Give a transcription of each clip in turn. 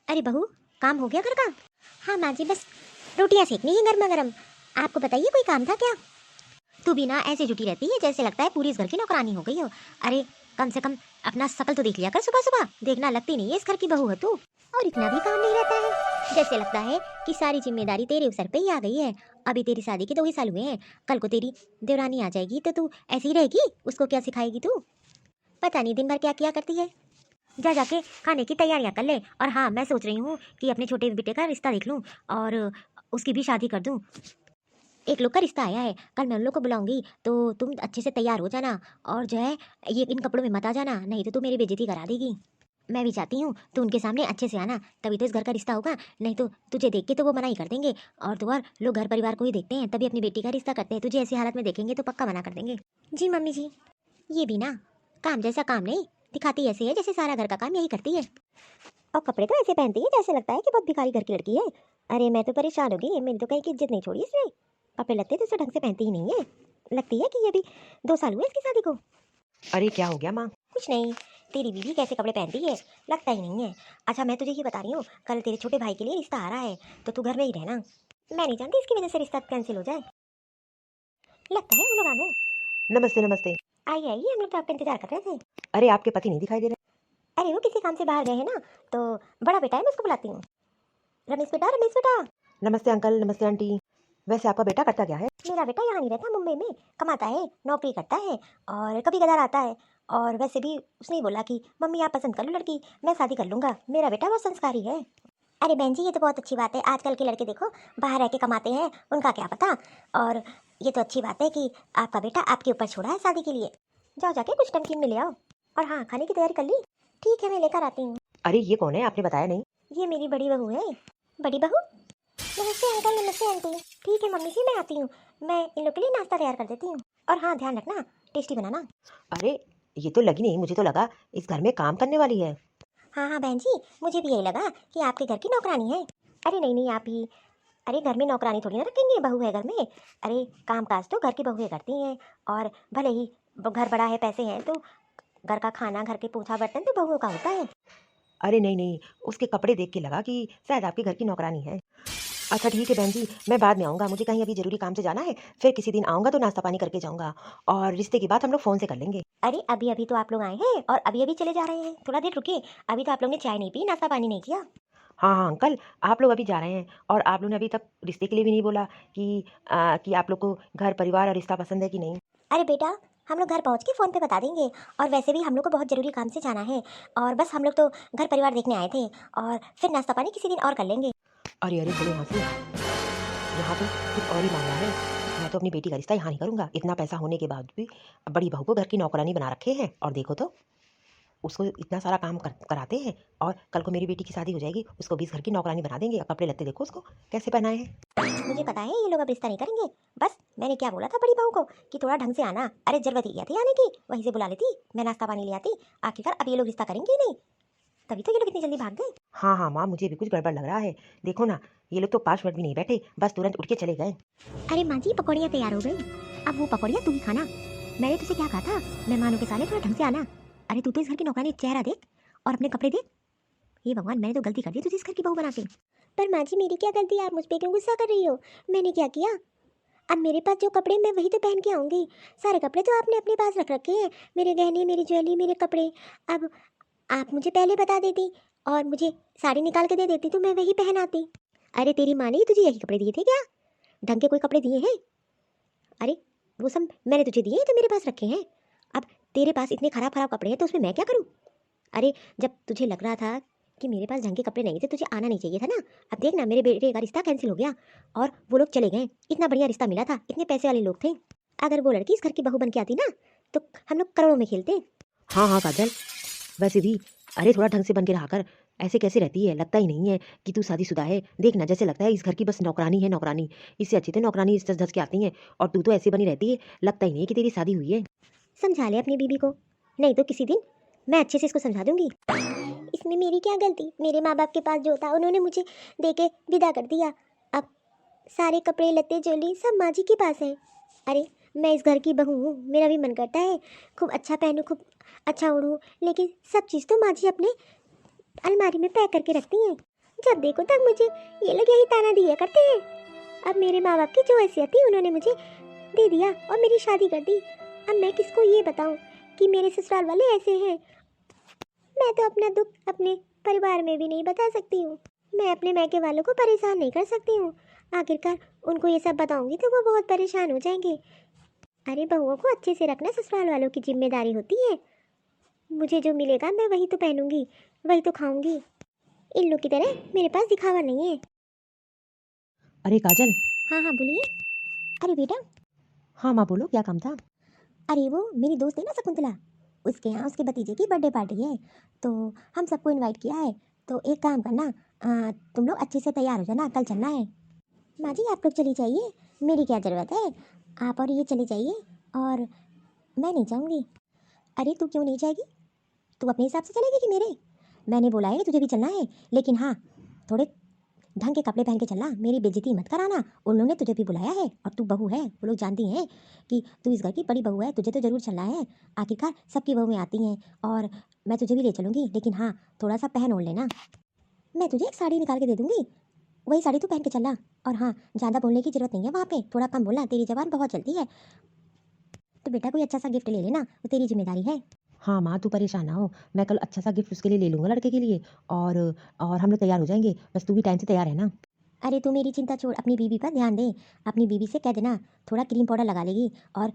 अरे बहू, काम हो गया घर का? हाँ माँ जी, बस रोटियां सेकनी है गर्मा गर्म। आपको बताइए, कोई काम था क्या? तू भी ना ऐसे जुटी रहती है जैसे लगता है पूरी इस घर की नौकरानी हो गई हो। अरे कम से कम अपना शकल तो देख लिया कर सुबह सुबह। देखना लगती नहीं है इस घर की बहू है तू। और इतना भी काम नहीं रहता है, जैसे लगता है कि सारी जिम्मेदारी तेरे सर पे ही आ गई है। अभी तेरी शादी के 2 ही साल हुए हैं, कल को तेरी देवरानी आ जाएगी तो तू ऐसी ही रहेगी? उसको क्या सिखाएगी तू? पता नहीं दिन भर क्या किया करती है। जा जाके खाने की तैयारियां कर ले। और हाँ, मैं सोच रही हूँ कि अपने छोटे बेटे का रिश्ता देख लूँ और उसकी भी शादी कर दूँ। एक लोग का रिश्ता आया है, कल मैं उन लोग को बुलाऊंगी, तो तुम अच्छे से तैयार हो जाना। और जो है, ये इन कपड़ों में मत आ जाना, नहीं तो तू मेरी बेइज्जती करा देगी। मैं भी चाहती हूँ तो उनके सामने अच्छे से आना, तभी तो इस घर का रिश्ता होगा। नहीं तो तुझे देख के तो वो मना ही कर देंगे। और तो और लोग घर परिवार को ही देखते हैं, तभी अपनी बेटी का रिश्ता करते हैं। तुझे ऐसी हालत में देखेंगे तो पक्का मना कर देंगे। जी मम्मी जी, ये भी ना काम जैसा काम नहीं, दिखाती ऐसे है जैसे सारा घर का काम यही करती है। और कपड़े तो ऐसे पहनती है जैसे लगता है कि बहुत भिखारी घर की लड़की है। अरे मैं तो परेशान हो गई, मेरी तो कहीं की इज्जत नहीं छोड़ी इसने। कपड़े लगते तो इसे ढंग से पहनती ही नहीं है। लगती है कि ये भी 2 साल हुए इसकी शादी को। अरे क्या हो गया माँ? कुछ नहीं, तेरी बीवी कैसे कपड़े पहनती है लगता ही नहीं है। अच्छा मैं तुझे ये बता रही हूँ, कल तेरे छोटे भाई के लिए रिश्ता आ रहा है, तो तू घर में ही रहना। मैं नहीं जानती इसकी वजह से रिश्ता कैंसिल हो जाए। लगता है वो लोग आ गए। नमस्ते नमस्ते। आइए आइए, हम लोग तो आपका इंतजार कर रहे थे। अरे आपके पति नहीं दिखाई दे रहे। अरे वो किसी काम से बाहर गए हैं ना, तो बड़ा बेटा है, मैं उसको बुलाती हूँ। रमेश बेटा, रमेश बेटा। नमस्ते अंकल, नमस्ते आंटी। वैसे आपका बेटा करता क्या है? मेरा बेटा यहाँ नहीं रहता, मुंबई में कमाता है, नौकरी करता है और कभी कदार आता है। और वैसे भी उसने ही बोला कि मम्मी आप पसंद कर लो लड़की, मैं शादी कर लूंगा। मेरा बेटा बहुत संस्कारी है। अरे बहन जी, ये तो बहुत अच्छी बात है। आजकल के लड़के देखो बाहर रह के कमाते हैं, उनका क्या पता। और ये तो अच्छी बात है कि आपका बेटा आपके ऊपर छोड़ा है शादी के लिए। जाओ जाके कुछ नमकीन में ले आओ। और हाँ, खाने की तैयारी कर ली? ठीक है, मैं लेकर आती हूँ। अरे ये कौन है, आपने बताया नहीं। ये मेरी बड़ी बहू है। बड़ी बहू? नमस्ते अंकल, नमस्ते आंटी। ठीक है मम्मी जी, मैं आती हूँ। मैं इन लोग के लिए नाश्ता तैयार कर देती हूँ। और हाँ, ध्यान रखना, टेस्टी बनाना। अरे ये तो लगी नहीं, मुझे तो लगा इस घर में काम करने वाली है। हाँ हाँ बहन जी, मुझे भी यही लगा कि आपके घर की नौकरानी है। अरे नहीं नहीं, आप ही। अरे घर में नौकरानी थोड़ी ना रखेंगे, बहू है घर में। अरे काम काज तो घर की बहुएं करती हैं। और भले ही घर बड़ा है, पैसे हैं, तो घर का खाना, घर के पोछा बर्तन तो बहुओं का होता है। अरे नहीं नहीं, उसके कपड़े देख के लगा कि शायद आपके घर की नौकरानी है। अच्छा ठीक है बहन जी, मैं बाद में आऊँगा, मुझे कहीं अभी जरूरी काम से जाना है। फिर किसी दिन आऊँगा तो नाश्ता पानी करके जाऊँगा। और रिश्ते की बात हम लोग फ़ोन से कर लेंगे। अरे अभी अभी तो आप लोग आए हैं और अभी अभी चले जा रहे हैं, थोड़ा देर रुकिए। अभी तो आप लोग ने चाय नहीं पी, नाश्ता पानी नहीं किया। हाँ हाँ अंकल, आप लोग अभी जा रहे हैं और आप लोग ने अभी तक रिश्ते के लिए भी नहीं बोला कि आप लोग को घर परिवार और रिश्ता पसंद है कि नहीं। अरे बेटा, हम लोग घर पहुंच के फ़ोन पे बता देंगे। और वैसे भी हम लोग को बहुत ज़रूरी काम से जाना है, और बस हम लोग तो घर परिवार देखने आए थे। और फिर नाश्ता पानी किसी दिन और कर लेंगे। अरे अरे सुनो यहाँ से, यहाँ तो कुछ और ही मामला है। मैं तो अपनी बेटी का रिश्ता यहाँ नहीं करूँगा। इतना पैसा होने के बाद भी बड़ी बहू को घर की नौकरानी बना रखे हैं। और देखो तो उसको इतना सारा काम कराते हैं। और कल को मेरी बेटी की शादी हो जाएगी, उसको भी इस घर की नौकरानी बना देंगे। और कपड़े लत्ते देखो उसको कैसे पहनाए हैं। मुझे पता है ये लोग अब रिश्ता नहीं करेंगे। बस मैंने क्या बोला था बड़ी बहू को कि थोड़ा ढंग से आना। अरे जरूरत ही क्या थी आने की, वहीं से बुला लेती, मैं नाश्ता पानी ले आती। आखिरकार अब ये लोग रिश्ता करेंगे ही नहीं, तभी तो ये लोग इतनी जल्दी भाग गए। हाँ हाँ माँ, मुझे भी कुछ गड़बड़ लग रहा है। देखो ना, ये लोग तो 5 मिनट भी नहीं बैठे, बस तुरंत उठ के चले गए। अरे माँ जी, पकौड़ियाँ तैयार हो गई। अब वो पकौड़ियाँ तू ही खाना। मैंने तुझसे क्या कहा था, मेहमानों के साले थोड़ा ढंग से आना। अरे तू तो इस घर की नौकरानी, चेहरा देख और अपने कपड़े देख। हे भगवान, मैंने तो गलती कर दी तुझे इस घर की बहू बना के। पर माँ जी, मेरी क्या गलती है? आप मुझ पे क्यों गुस्सा कर रही हो? मैंने क्या किया? अब मेरे पास जो कपड़े, मैं वही तो पहन के आऊँगी। सारे कपड़े तो आपने अपने पास रख रखे हैं, मेरे गहने, मेरी ज्वेलरी, मेरे कपड़े। अब आप मुझे पहले बता देती और मुझे साड़ी निकाल के दे देती तो मैं वही पहन आती। अरे तेरी माँ ने ही तुझे यही कपड़े दिए थे क्या? ढंग के कोई कपड़े दिए हैं? अरे वो सब मैंने तुझे दिए हैं तो मेरे पास रखे हैं। अब तेरे पास इतने खराब खराब कपड़े हैं तो उसमें मैं क्या करूँ? अरे जब तुझे लग रहा था कि मेरे पास ढंग के कपड़े नहीं थे, तुझे आना नहीं चाहिए था ना। अब देख ना, मेरे बेटे का रिश्ता कैंसिल हो गया और वो लोग चले गए। इतना बढ़िया रिश्ता मिला था, इतने पैसे वाले लोग थे। अगर वो लड़की इस घर की बहू बन के आती ना, तो हम लोग करोड़ों में खेलते। हाँ हाँ काजल, वैसे भी अरे थोड़ा ढंग से बन के रहा कर। ऐसे कैसे रहती है, लगता ही नहीं है कि तू शादीशुदा है। देखना, जैसे लगता है इस घर की बस नौकरानी है नौकरानी। इससे अच्छी तो नौकरानी इस धस के आती है। और तू तो ऐसी बनी रहती है, लगता ही नहीं है कि तेरी शादी हुई है। समझा ले अपनी बीबी को, नहीं तो किसी दिन मैं अच्छे से इसको समझा दूंगी। इसमें मेरी क्या गलती? मेरे माँ बाप के पास जो था उन्होंने मुझे दे के विदा कर दिया। अब सारे कपड़े लत्ते ज्वेलरी सब माँ जी के पास है। अरे मैं इस घर की बहू हूँ, मेरा भी मन करता है खूब अच्छा पहनूँ, खूब अच्छा ओढ़ूँ, लेकिन सब चीज़ तो माँ जी अपने अलमारी में पैक करके रखती हैं। जब देखो तब मुझे ये लोग यही ताना दिया करते हैं। अब मेरे माँ बाप की जो हैसियत थी उन्होंने मुझे दे दिया और मेरी शादी कर दी। अब मैं किसको ये बताऊं कि मेरे ससुराल वाले ऐसे हैं। मैं तो अपना दुख अपने परिवार में भी नहीं बता सकती हूँ। मैं अपने मायके वालों को परेशान नहीं कर सकती हूँ। आखिरकार उनको ये सब बताऊंगी तो वो बहुत परेशान हो जाएंगे। अरे बहुओं को अच्छे से रखना ससुराल वालों की जिम्मेदारी होती है। मुझे जो मिलेगा मैं वही तो पहनूंगी, वही तो खाऊंगी। इन लोग की तरह मेरे पास दिखावा नहीं है। अरे काजल। हाँ हाँ बोलिए। अरे बेटा। हाँ माँ बोलो, क्या काम था? अरे वो मेरी दोस्त है ना शकुंतला, उसके यहाँ उसके भतीजे की बर्थडे पार्टी है, तो हम सबको इनवाइट किया है। तो एक काम करना, तुम लोग अच्छे से तैयार हो जाना, कल चलना है। माँ जी आप लोग चली जाइए, मेरी क्या ज़रूरत है, आप और ये चली जाइए और मैं नहीं जाऊँगी। अरे तू क्यों नहीं जाएगी? तू अपने हिसाब से चलेगी कि मेरे? मैंने बोला है कि तुझे भी चलना है, लेकिन हाँ थोड़े ढंग के कपड़े पहन के चलना, मेरी बेइज्जती मत कराना। उन लोगों ने तुझे भी बुलाया है और तू बहू है, वो लोग जानती हैं कि तू इस घर की बड़ी बहू है, तुझे तो ज़रूर चलना है। आखिरकार सबकी बहुएं आती हैं और मैं तुझे भी ले चलूँगी, लेकिन हाँ थोड़ा सा पहन ओढ़ लेना। मैं तुझे एक साड़ी निकाल के दे दूँगी, वही साड़ी तू पहन के चलना। और हाँ ज़्यादा बोलने की ज़रूरत नहीं है वहाँ पे, थोड़ा कम बोलना, तेरी ज़बान बहुत चलती है। तो बेटा कोई अच्छा सा गिफ्ट ले लेना, वो तेरी जिम्मेदारी है। हाँ माँ तू परेशान ना हो, मैं कल अच्छा सा गिफ्ट उसके लिए ले लूँगा, लड़के के लिए। और और हम लोग तैयार हो जाएंगे, बस तू भी टाइम से तैयार है ना? अरे तू मेरी चिंता छोड़, अपनी बीवी पर ध्यान दे। अपनी बीवी से कह देना थोड़ा क्रीम पाउडर लगा लेगी और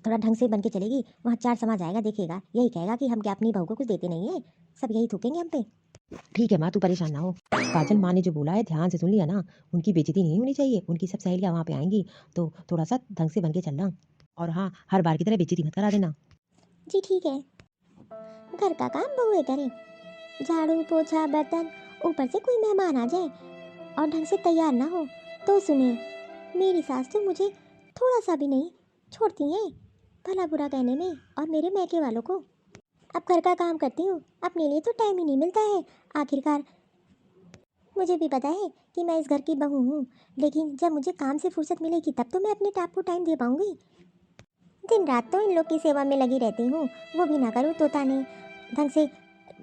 थोड़ा ढंग से बन के चलेगी। वहाँ चार समाज आएगा, देखेगा, यही कहेगा कि हम क्या अपनी बहू को कुछ देते नहीं है, सब यही थूकेंगे हम पे। ठीक है माँ तू परेशान ना हो। काजल, माँ ने जो बोला है ध्यान से सुन लिया ना, उनकी बेइज्जती नहीं होनी चाहिए। उनकी सब सहेलियाँ वहाँ पे आएंगी, तो थोड़ा सा ढंग से बन के चलना। और हाँ, हर बार की तरह बेइज्जती मत करा देना। जी ठीक है। घर का काम बहुएं करें, झाड़ू पोछा बर्तन, ऊपर से कोई मेहमान आ जाए और ढंग से तैयार ना हो तो सुने। मेरी सास तो मुझे थोड़ा सा भी नहीं छोड़ती हैं भला बुरा कहने में, और मेरे मैके वालों को। अब घर का काम करती हूँ, अपने लिए तो टाइम ही नहीं मिलता है। आखिरकार मुझे भी पता है कि मैं इस घर की बहू हूँ, लेकिन जब मुझे काम से फुर्सत मिलेगी तब तो मैं अपने आप को टाइम दे पाऊँगी। दिन रात तो इन लोग की सेवा में लगी रहती हूँ, वो भी ना करूँ तो ताने, ढंग से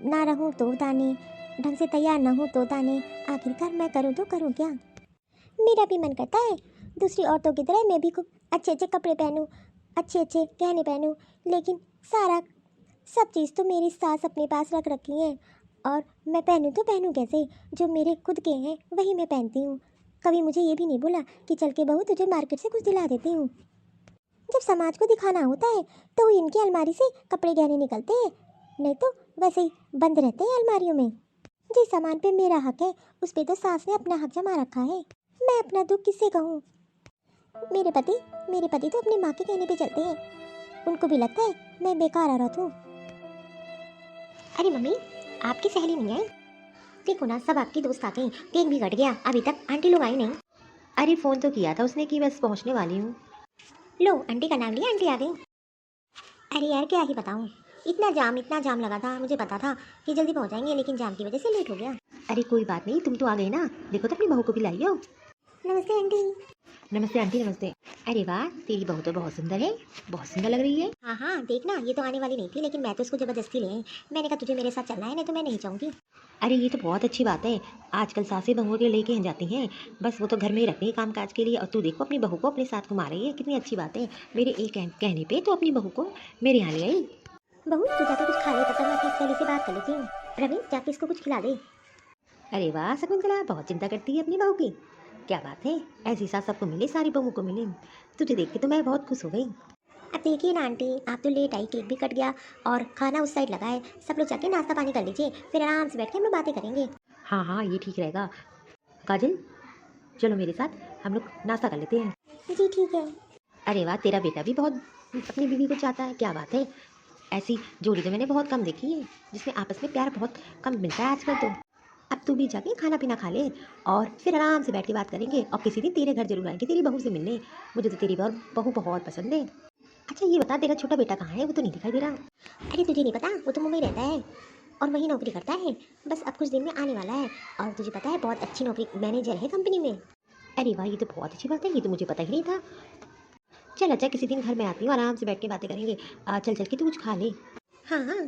ना रहूँ तो ताने, ढंग से तैयार ना हूँ तो ताने। आखिरकार मैं करूँ तो करूँ क्या? मेरा भी मन करता है दूसरी औरतों की तरह मैं भी खूब अच्छे अच्छे कपड़े पहनूं, अच्छे अच्छे गहने पहनूं, लेकिन सारा सब चीज़ तो मेरी सास अपने पास रख रखी है और मैं पहनूं तो पहनूं कैसे? जो मेरे खुद के हैं वही मैं पहनती हूँ। कभी मुझे ये भी नहीं बोला कि चल के बहू तुझे मार्केट से कुछ दिला देती हूँ। जब समाज को दिखाना होता है तो इनकी अलमारी से कपड़े गहने निकलते हैं, नहीं तो वैसे ही बंद रहते हैं अलमारियों में। जिस सामान पे मेरा हक है उस पे तो सास ने अपना हक जमा रखा है। मैं अपना दुख किससे कहूँ? मेरे पति तो अपनी माँ के कहने पे चलते हैं, उनको भी लगता है मैं बेकार औरत हूँ। अरे मम्मी आपकी सहेली नहीं आई? देखो ना सब आपकी दोस्त आ गई, केक भी कट गया, अभी तक आंटी लोग आई नहीं। अरे फ़ोन तो किया था उसने कि बस पहुँचने वाली हूँ। लो आंटी का नाम लिया, आंटी आ गई। अरे यार क्या ही बताऊँ, इतना जाम लगा था, मुझे पता था कि जल्दी पहुँच जाएंगे लेकिन जाम की वजह से लेट हो गया। अरे कोई बात नहीं, तुम तो आ गई ना, देखो तो अपनी बहू को भी लाई हो। नमस्ते आंटी। नमस्ते आंटी, नमस्ते। अरे वाह, तेरी बहू तो बहुत सुंदर है, बहुत सुंदर लग रही है। हाँ हाँ देखना, ये तो आने वाली नहीं थी लेकिन मैं तो उसको ज़बरदस्ती ले आई। मैंने कहा तुझे मेरे साथ चलना है, नहीं तो मैं नहीं चाहूँगी। अरे ये तो बहुत अच्छी बात है, आजकल सासें बहुओं के लेके जाती हैं, बस वो तो घर में ही रखती हैं काम काज के लिए, और तू देखो अपनी बहू को अपने साथ घुमा रही है, कितनी अच्छी बात है। मेरे एक कहने पे तो अपनी बहू को मेरे यहाँ ले आई। बहू तू जाके कुछ खा ले, तब तक मैं अपनी सहेली से बात कर लेती हूँ। रवि जाके इसको कुछ खिला दे। अरे वाह शकुंतला, बहुत चिंता करती है अपनी बहू की, क्या बात है, ऐसी सास सबको मिले, सारी बहू को मिले। तुझे देख के तो मैं बहुत खुश हो गई। अब देखिए ना आंटी, आप तो लेट आई, केक भी कट गया और खाना उस साइड लगा है, सब लोग जाके नाश्ता पानी कर लीजिए, फिर आराम से बैठ के हम लोग बातें करेंगे। हाँ हाँ ये ठीक रहेगा। काजल चलो मेरे साथ, हम लोग नाश्ता कर लेते हैं। जी ठीक है। अरे वाह, तेरा बेटा भी बहुत अपनी बीवी को चाहता है, क्या बात है। ऐसी जोड़ी तो मैंने बहुत कम देखी है, जिसमें आपस में प्यार बहुत कम मिलता है आजकल तो। अब तू भी जाके खाना पीना खा ले और फिर आराम से बैठ के बात करेंगे, और किसी दिन तेरे घर जरूर आएंगे तेरी बहू से मिलने। मुझे तो तेरी बहू बहुत पसंद है। अच्छा ये बता, तेरा छोटा बेटा कहाँ है, वो तो नहीं दिखाई दे रहा। अरे तुझे नहीं पता, वो तो मुंबई रहता है और वही नौकरी करता है, बस अब कुछ दिन में आने वाला है। और तुझे पता है बहुत अच्छी नौकरी, मैनेजर है कंपनी में। अरे वाह, ये तो बहुत अच्छी बात है, ये तो मुझे पता ही नहीं था। चल अच्छा, किसी दिन घर में आती हूँ, आराम से बैठ के बातें करेंगे। चल चल के तू कुछ खा ले। हाँ हाँ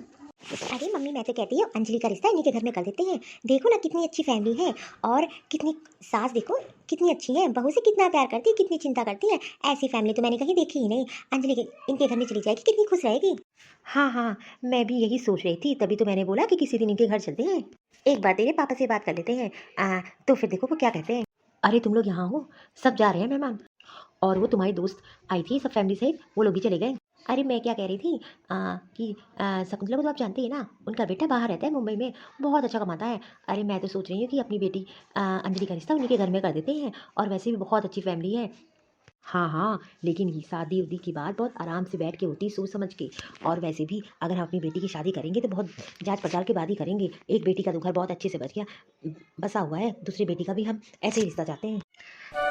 अरे मम्मी, मैं तो कहती हूँ अंजलि का रिश्ता इन्हीं के घर में कर देते हैं। देखो ना कितनी अच्छी फैमिली है, और कितनी सास देखो कितनी अच्छी है, बहू से कितना प्यार करती है, कितनी चिंता करती है। ऐसी फैमिली तो मैंने कहीं देखी ही नहीं। अंजलि के इनके घर में चली जाएगी, कितनी खुश रहेगी। हाँ हाँ, मैं भी यही सोच रही थी, तभी तो मैंने बोला कि किसी दिन इनके घर चलते हैं। एक बार तेरे पापा से बात कर लेते हैं। तो फिर देखो वो क्या कहते हैं। अरे तुम लोग यहाँ हो, सब जा रहे हैं मेहमान। और वो तुम्हारी दोस्त आई थी सब फैमिली सहित, वो लोग भी चले गए। अरे मैं क्या कह रही थी कि शकुंतला को तो आप जानते हैं ना, उनका बेटा बाहर रहता है मुंबई में, बहुत अच्छा कमाता है। अरे मैं तो सोच रही हूँ कि अपनी बेटी अंजलि का रिश्ता उन्हीं के घर में कर देते हैं, और वैसे भी बहुत अच्छी फैमिली है। हाँ हाँ, लेकिन ये शादी उदी की बात बहुत आराम से बैठ के होती है, सोच समझ के। और वैसे भी अगर हम अपनी बेटी की शादी करेंगे तो बहुत जांच पड़ताल के बाद ही करेंगे। एक बेटी का तो घर बहुत अच्छे से बच गया, बसा हुआ है, दूसरी बेटी का भी हम ऐसे ही रिश्ता चाहते हैं।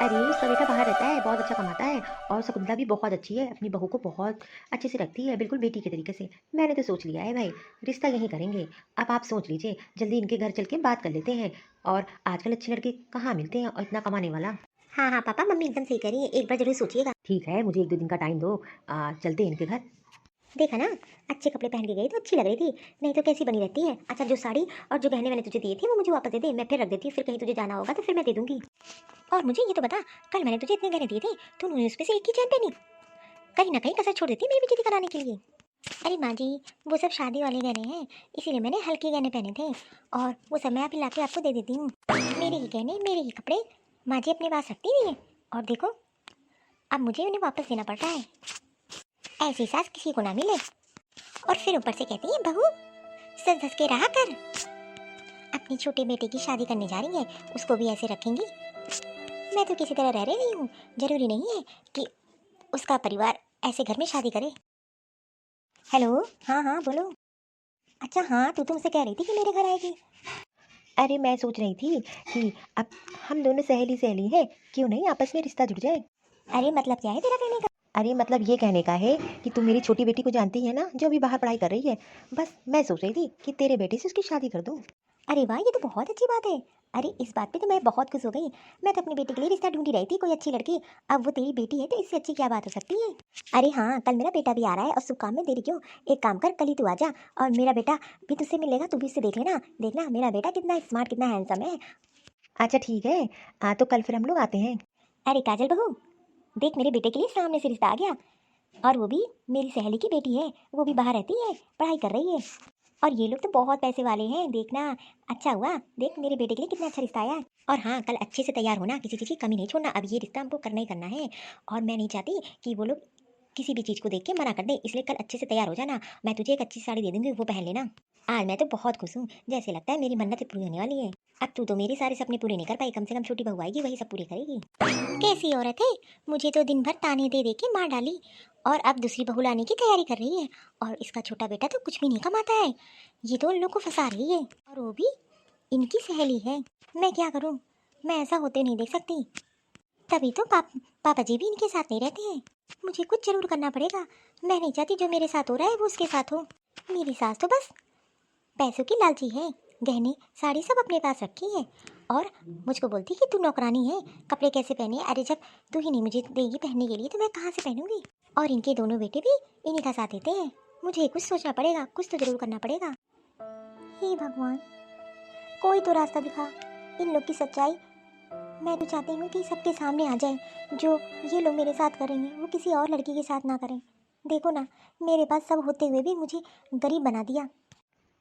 अरे उसका बेटा बाहर रहता है, बहुत अच्छा कमाता है, और शकुंतला भी बहुत अच्छी है, अपनी बहू को बहुत अच्छे से रखती है, बिल्कुल बेटी के तरीके से। मैंने तो सोच लिया है भाई, रिश्ता यहीं करेंगे। अब आप सोच लीजिए, जल्दी इनके घर चल के बात कर लेते हैं। और आजकल अच्छे लड़के कहाँ मिलते हैं और इतना कमाने वाला। हाँ हाँ पापा, मम्मी एकदम सही कह रही है, एक बार जरूर सोचिएगा। ठीक है, मुझे 1-2 दिन का टाइम दो, चलते हैं इनके घर। देखा ना, अच्छे कपड़े पहन के गई तो अच्छी लग रही थी, नहीं तो कैसी बनी रहती है। अच्छा, जो साड़ी और जो गहने मैंने तुझे दिए थे वो मुझे वापस दे दे, मैं फिर रख देती हूँ, फिर कहीं तुझे जाना होगा तो फिर मैं दे दूंगी। और मुझे ये तो बता, कल मैंने तुझे इतने गहने दिए थे, तो उन्होंने उसमें से एक ही चैन पहनी? कहीं ना कहीं कसर छोड़ देती मेरी बेइज्जती कराने के लिए। अरे माँ जी, वो सब शादी वाले गहने हैं, इसीलिए मैंने हल्के गहने पहने थे, और वो सब मैं अभी लाके आपको दे देती हूँ। मेरे ही गहने, मेरे ही कपड़े, माँ जी अपने पास रखती नहीं है, और देखो अब मुझे उन्हें वापस देना पड़ता है। ऐसी सास किसी को ना मिले। और फिर ऊपर से कहती है बहू सज धज के रहा कर, अपनी छोटे बेटे की शादी करने जा रही है, उसको भी ऐसे रखेंगी। मैं तो किसी तरह रह रही हूँ, जरूरी नहीं है कि उसका परिवार ऐसे घर में शादी करे। हेलो, हाँ हाँ बोलो। अच्छा हाँ, तू तो मुझसे कह रही थी कि मेरे घर आएगी। अरे मैं सोच रही थी कि अब हम दोनों सहेली सहेली हैं, क्यों नहीं आपस में रिश्ता जुड़ जाए। अरे मतलब क्या है तेरा कहने का? अरे मतलब ये कहने का है कि तुम मेरी छोटी बेटी को जानती है ना, जो अभी बाहर पढ़ाई कर रही है। बस मैं सोच रही थी कि तेरे बेटे से उसकी शादी कर दूँ। अरे वाह, ये तो बहुत अच्छी बात है। अरे इस बात पे तो मैं बहुत खुश हो गई। मैं तो अपनी बेटी के लिए रिश्ता ढूंढी रही थी, कोई अच्छी लड़की। अब वो तेरी बेटी है तो इससे अच्छी क्या बात हो सकती है। अरे हाँ, कल मेरा बेटा भी आ रहा है, और शुभ काम में देरी क्यों। एक काम कर, कल ही तू आ जा, और मेरा बेटा भी तुझसे मिलेगा, तू भी उससे देख लेना। देखना मेरा बेटा कितना स्मार्ट, कितना हैंडसम है। अच्छा ठीक है, तो कल फिर हम लोग आते हैं। अरे काजल बहू, देख मेरे बेटे के लिए सामने से रिश्ता आ गया, और वो भी मेरी सहेली की बेटी है, वो भी बाहर रहती है, पढ़ाई कर रही है, और ये लोग तो बहुत पैसे वाले हैं। देखना, अच्छा हुआ, देख मेरे बेटे के लिए कितना अच्छा रिश्ता आया है। और हाँ, कल अच्छे से तैयार होना, किसी चीज़ की कमी नहीं छोड़ना। अब ये रिश्ता हमको करना ही करना है, और मैं नहीं चाहती कि वो लोग किसी भी चीज़ को देख के मना कर दे, इसलिए कल अच्छे से तैयार हो जाना। मैं तुझे एक अच्छी साड़ी दे दूंगी, वो पहन लेना। आज मैं तो बहुत खुश हूँ, जैसे लगता है मेरी मन्नतें पूरी होने वाली है। अब तू तो मेरे सारे सपने पूरे नहीं कर पाई, कम से कम छोटी बहू आएगी, वही सब पूरी करेगी। कैसी औरत है, मुझे तो दिन भर ताने दे दे के मार डाली, और अब दूसरी बहू लाने की तैयारी कर रही है। और इसका छोटा बेटा तो कुछ भी नहीं कमाता है, ये तो उन लोग को फंसा रही है, और वो भी इनकी सहेली है। मैं क्या करूं, मैं ऐसा होते नहीं देख सकती। तभी तो पापा जी भी इनके साथ नहीं रहते हैं। मुझे कुछ जरूर करना पड़ेगा। मैं नहीं चाहती जो मेरे साथ हो रहा है वो उसके साथ हो। मेरी सास तो बस पैसों की लालची है, गहने साड़ी सब अपने पास रखी है, और मुझको बोलती कि तू नौकरानी है, कपड़े कैसे पहने। अरे जब तू ही नहीं मुझे देगी पहनने के लिए तो मैं कहाँ से पहनूंगी। और इनके दोनों बेटे भी इन्हीं का साथ देते हैं। मुझे कुछ सोचना पड़ेगा, कुछ तो जरूर करना पड़ेगा। हे भगवान, कोई तो रास्ता दिखा। इन लोग की सच्चाई मैं तो चाहती हूँ कि सबके सामने आ जाए, जो ये लोग मेरे साथ करेंगे वो किसी और लड़की के साथ ना करें। देखो ना, मेरे पास सब होते हुए भी मुझे गरीब बना दिया।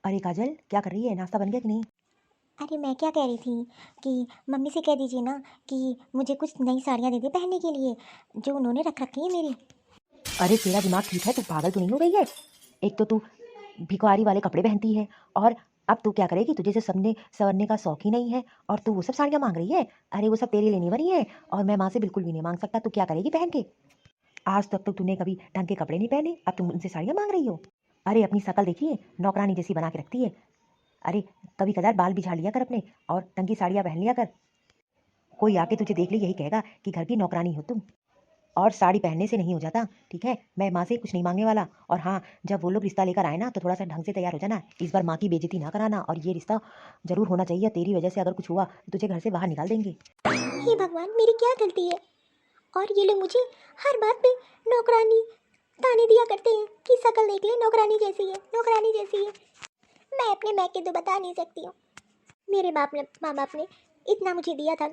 अरे काजल, क्या कर रही है, नाश्ता बन गया कि नहीं। अरे मैं क्या कह रही थी कि मम्मी से कह दीजिए ना कि मुझे कुछ नई साड़ियाँ दे दे पहनने के लिए, जो उन्होंने रख रखी है मेरी। अरे तेरा दिमाग ठीक है, तू पागल तो नहीं हो गई है। एक तो तू भिखारी वाले कपड़े पहनती है, और अब तू क्या करेगी, तुझे से सबने सवरने का शौक ही नहीं है, और तू वो सब साड़ियाँ मांग रही है। अरे वो सब तेरे लिए नहीं बनी है, और मैं माँ से बिल्कुल भी नहीं मांग सकता। तू क्या करेगी पहन के। आज तक तो तूने कभी ढंग के कपड़े नहीं पहने, अब तुम उनसे साड़ियाँ मांग रही हो। अरे अपनी शकल देखिए, नौकरानी जैसी बना के रखती है। अरे कभी कदार बाल भी झाड़ लिया कर अपने, और ढंग की साड़ियाँ पहन लिया कर। कोई आके तुझे देख ले यही कहेगा कि घर की नौकरानी हो तुम। और साड़ी पहनने से नहीं हो जाता, ठीक है। मैं माँ से कुछ नहीं मांगने वाला। और हाँ, जब वो लोग रिश्ता लेकर आए ना तो थोड़ा सा ढंग से तैयार हो जाना, इस बार माँ की बेइज्जती ना कराना। और ये रिश्ता जरूर होना चाहिए, तेरी वजह से अगर कुछ हुआ तो तुझे घर से बाहर निकाल देंगे। हे भगवान, मेरी क्या गलती है, और ये लोग मुझे हर बात पे नौकरानी ताने दिया करते हैं कि शकल देख ले, नौकरानी जैसी है, नौकरानी जैसी है। मैं अपने मैके तो बता नहीं सकती हूँ। मेरे माँ बाप ने इतना मुझे दिया था,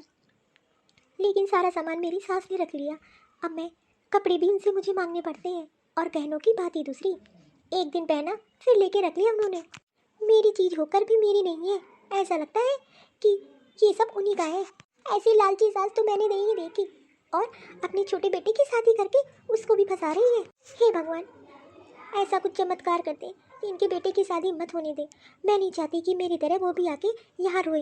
लेकिन सारा सामान मेरी सास ने रख लिया। अब मैं कपड़े भी उनसे मुझे मांगने पड़ते हैं, और गहनों की बात ही दूसरी। एक दिन पहना फिर लेके रख लिया उन्होंने। मेरी चीज़ होकर भी मेरी नहीं है। ऐसा लगता है कि ये सब उन्हीं का है। ऐसी लालची सास तो मैंने नहीं देखी, और अपनी छोटे बेटे की शादी करके उसको भी फंसा रही है। हे भगवान, ऐसा कुछ चमत्कार करते कि इनके बेटे की शादी मत होने दे। मैं नहीं चाहती कि मेरी तरह वो भी आके यहाँ रोए,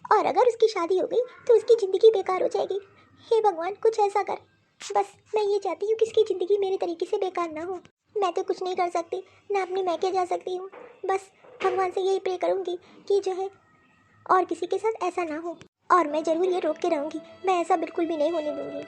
और अगर उसकी शादी हो गई तो उसकी ज़िंदगी बेकार हो जाएगी। हे भगवान, कुछ ऐसा कर। बस मैं ये चाहती हूँ कि उसकी ज़िंदगी मेरे तरीके से बेकार ना हो। मैं तो कुछ नहीं कर सकती, ना अपने मैके जा सकती हूँ। बस भगवान से यही प्रे करूँगी कि जो है और किसी के साथ ऐसा ना हो, और मैं ज़रूर ये रोक के रहूँगी। मैं ऐसा बिल्कुल भी नहीं होने दूँगी।